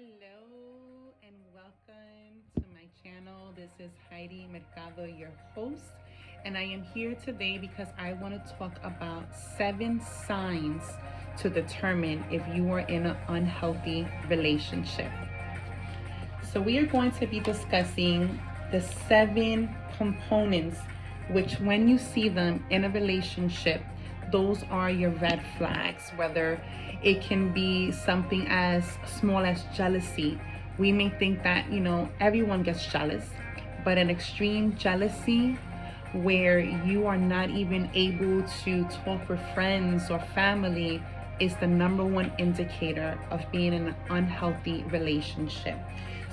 Hello and welcome to my channel. This is Heidi Mercado, your host, and I am here today because I want to talk about 7 signs to determine if you are in an unhealthy relationship. So we are going to be discussing the 7 components which, when you see them in a relationship, those are your red flags. Whether it can be something as small as jealousy. We may think that, everyone gets jealous, but an extreme jealousy where you are not even able to talk with friends or family is the number one indicator of being in an unhealthy relationship.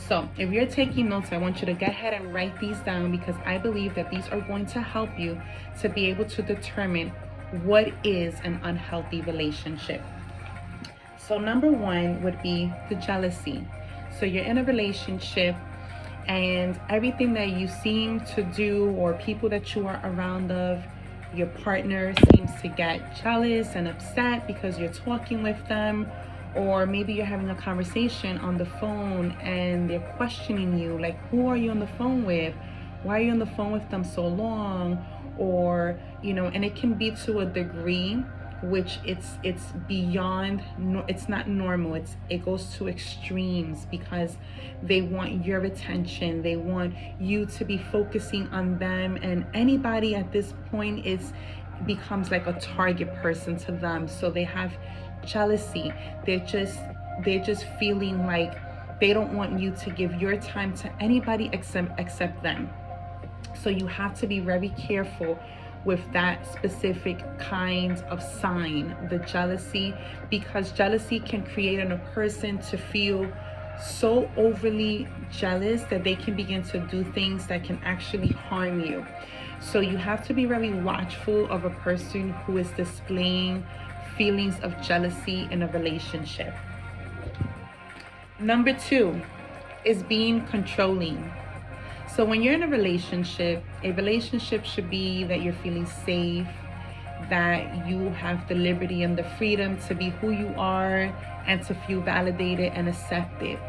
So if you're taking notes, I want you to go ahead and write these down, because I believe that these are going to help you to be able to determine what is an unhealthy relationship. So number one would be the jealousy. So you're in a relationship and everything that you seem to do, or people that you are around of, your partner seems to get jealous and upset because you're talking with them, or maybe you're having a conversation on the phone and they're questioning you, like, who are you on the phone with? Why are you on the phone with them so long? Or, and it can be to a degree which it's beyond, it's not normal. It goes to extremes because they want your attention. They want you to be focusing on them, and anybody at this point becomes like a target person to them. So they have jealousy. They're just feeling like they don't want you to give your time to anybody except them. So you have to be very careful with that specific kind of sign, the jealousy, because jealousy can create in a person to feel so overly jealous that they can begin to do things that can actually harm you. So you have to be very watchful of a person who is displaying feelings of jealousy in a relationship. Number two is being controlling. So when you're in a relationship should be that you're feeling safe, that you have the liberty and the freedom to be who you are and to feel validated and accepted.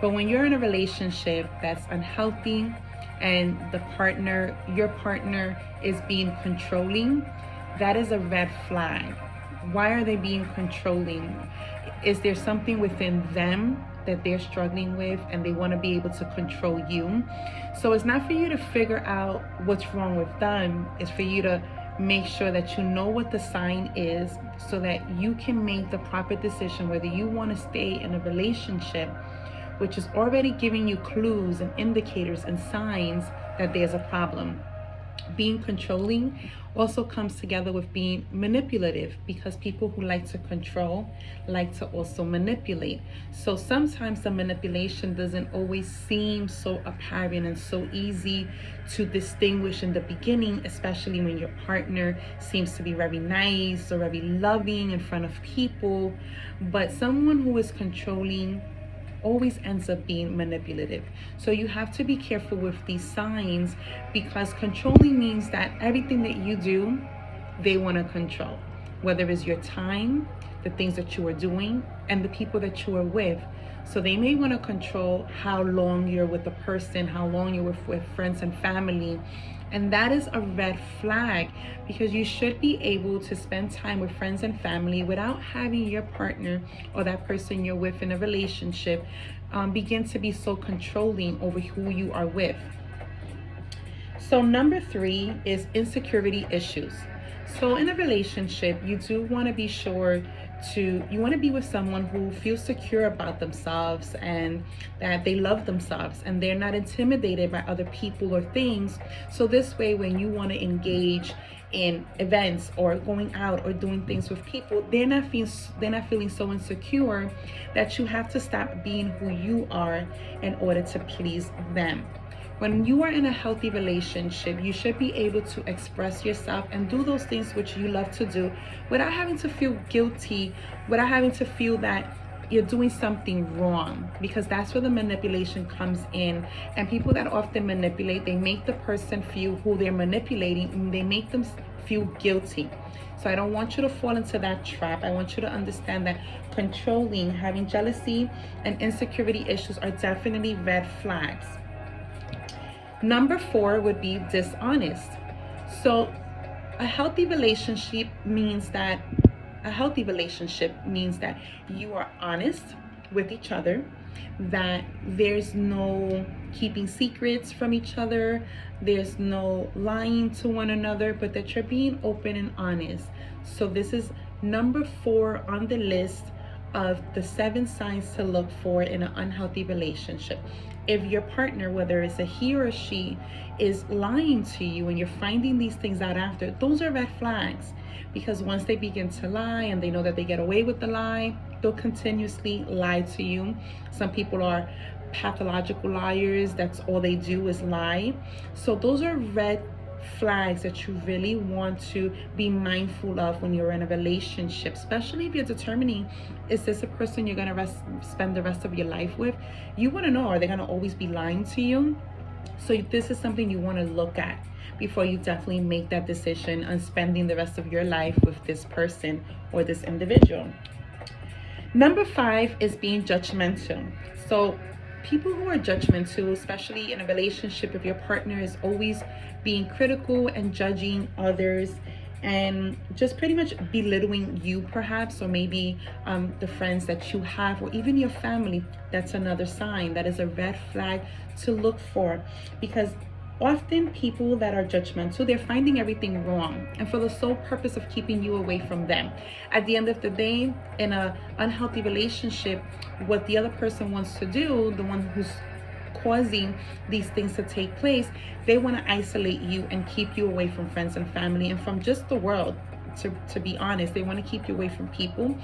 But when you're in a relationship that's unhealthy and your partner is being controlling, that is a red flag. Why are they being controlling? Is there something within them that they're struggling with and they want to be able to control you? So it's not for you to figure out what's wrong with them. It's for you to make sure that you know what the sign is, so that you can make the proper decision whether you want to stay in a relationship which is already giving you clues and indicators and signs that there's a problem. Being controlling also comes together with being manipulative, because people who like to control like to also manipulate. So sometimes the manipulation doesn't always seem so apparent and so easy to distinguish in the beginning, especially when your partner seems to be very nice or very loving in front of people. But someone who is controlling always ends up being manipulative. So you have to be careful with these signs, because controlling means that everything that you do, they want to control, whether it's your time, the things that you are doing, and the people that you are with. So they may want to control how long you're with a person, how long you're with friends and family. And that is a red flag, because you should be able to spend time with friends and family without having your partner or that person you're with in a relationship begin to be so controlling over who you are with. So number three is insecurity issues. So in a relationship, you do want to be sure you want to be with someone who feels secure about themselves and that they love themselves and they're not intimidated by other people or things. So this way, when you want to engage in events or going out or doing things with people, they're not feeling so insecure that you have to stop being who you are in order to please them. When you are in a healthy relationship, you should be able to express yourself and do those things which you love to do without having to feel guilty, without having to feel that you're doing something wrong, because that's where the manipulation comes in. And people that often manipulate, they make the person feel who they're manipulating, and they make them feel guilty. So I don't want you to fall into that trap. I want you to understand that controlling, having jealousy and insecurity issues are definitely red flags. Number 4 would be dishonest. So a healthy relationship means that you are honest with each other, that there's no keeping secrets from each other, there's no lying to one another, but that you're being open and honest. So this is number 4 on the list of the 7 signs to look for in an unhealthy relationship. If your partner, whether it's a he or a she, is lying to you and you're finding these things out after, those are red flags. Because once they begin to lie and they know that they get away with the lie, they'll continuously lie to you. Some people are pathological liars. That's all they do is lie. So those are red flags that you really want to be mindful of when you're in a relationship, especially if you're determining, is this a person you're going to spend the rest of your life with? You want to know, are they going to always be lying to you? So this is something you want to look at before you definitely make that decision on spending the rest of your life with this person or this individual. Number 5 is being judgmental. So people who are judgmental, especially in a relationship, if your partner is always being critical and judging others and just pretty much belittling you perhaps, or maybe the friends that you have, or even your family, that's another sign. That is a red flag to look for, because often people that are judgmental, they're finding everything wrong and for the sole purpose of keeping you away from them. At the end of the day, in an unhealthy relationship, what the other person wants to do, the one who's causing these things to take place, they want to isolate you and keep you away from friends and family and from just the world. To be honest, they want to keep you away from people,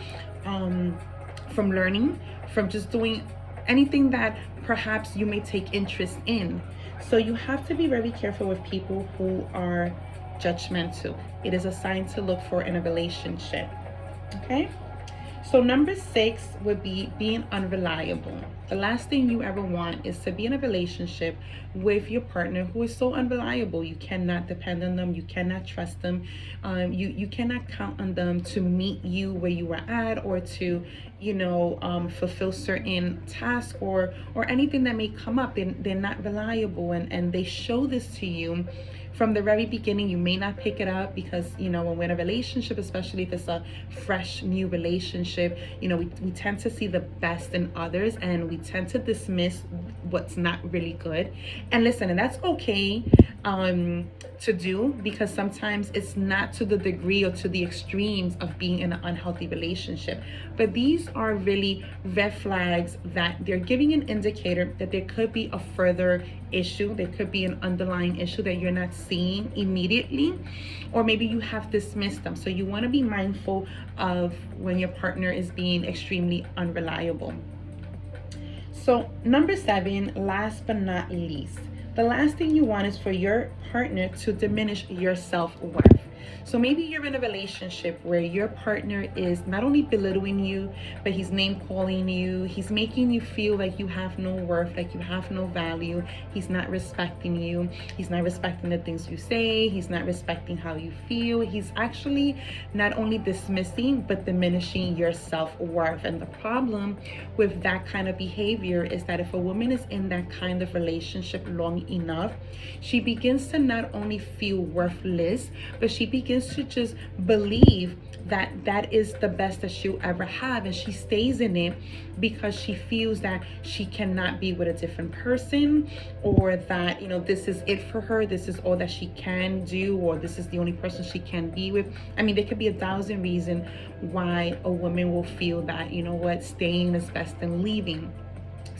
from learning, from just doing anything that perhaps you may take interest in. So you have to be very careful with people who are judgmental. It is a sign to look for in a relationship. Okay? So number 6 would be being unreliable. The last thing you ever want is to be in a relationship with your partner who is so unreliable. You cannot depend on them. You cannot trust them. You cannot count on them to meet you where you are at, or to, fulfill certain tasks or anything that may come up. They're not reliable, and they show this to you from the very beginning. You may not pick it up because, when we're in a relationship, especially if it's a fresh new relationship, we tend to see the best in others and we tend to dismiss what's not really good. And listen, and that's okay to do, because sometimes it's not to the degree or to the extremes of being in an unhealthy relationship. But these are really red flags that they're giving an indicator that there could be a further issue. There could be an underlying issue that you're not seeing immediately, or maybe you have dismissed them. So you want to be mindful of when your partner is being extremely unreliable. So number 7, last but not least, the last thing you want is for your partner to diminish your self-worth. So maybe you're in a relationship where your partner is not only belittling you, but he's name calling you. He's making you feel like you have no worth, like you have no value. He's not respecting you. He's not respecting the things you say. He's not respecting how you feel. He's actually not only dismissing, but diminishing your self-worth. And the problem with that kind of behavior is that if a woman is in that kind of relationship long enough, she begins to not only feel worthless, but she begins to just believe that that is the best that she'll ever have, and she stays in it because she feels that she cannot be with a different person, or that this is it for her, this is all that she can do, or this is the only person she can be with. I mean, there could be 1,000 reasons why a woman will feel that staying is best than leaving.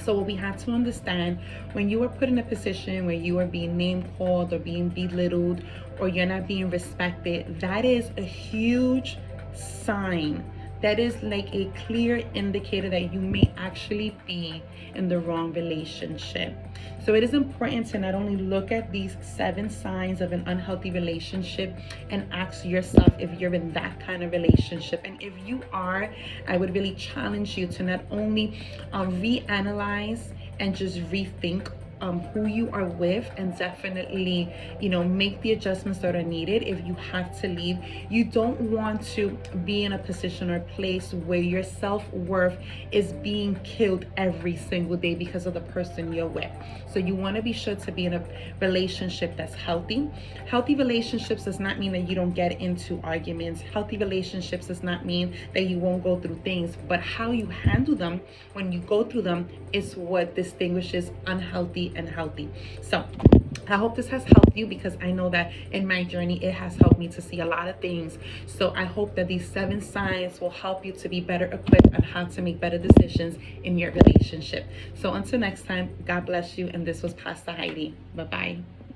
So what we have to understand, when you are put in a position where you are being name called or being belittled, or you're not being respected, that is a huge sign. That is like a clear indicator that you may actually be in the wrong relationship. So it is important to not only look at these 7 signs of an unhealthy relationship and ask yourself if you're in that kind of relationship. And if you are, I would really challenge you to not only reanalyze and just rethink who you are with, and definitely, make the adjustments that are needed if you have to leave. You don't want to be in a position or place where your self-worth is being killed every single day because of the person you're with. So you want to be sure to be in a relationship that's healthy. Healthy relationships does not mean that you don't get into arguments. Healthy relationships does not mean that you won't go through things, but how you handle them when you go through them is what distinguishes unhealthy and healthy. So I hope this has helped you, because I know that in my journey it has helped me to see a lot of things. So I hope that these 7 signs will help you to be better equipped on how to make better decisions in your relationship. So until next time, God bless you, and this was Pastor Heidi. Bye-bye.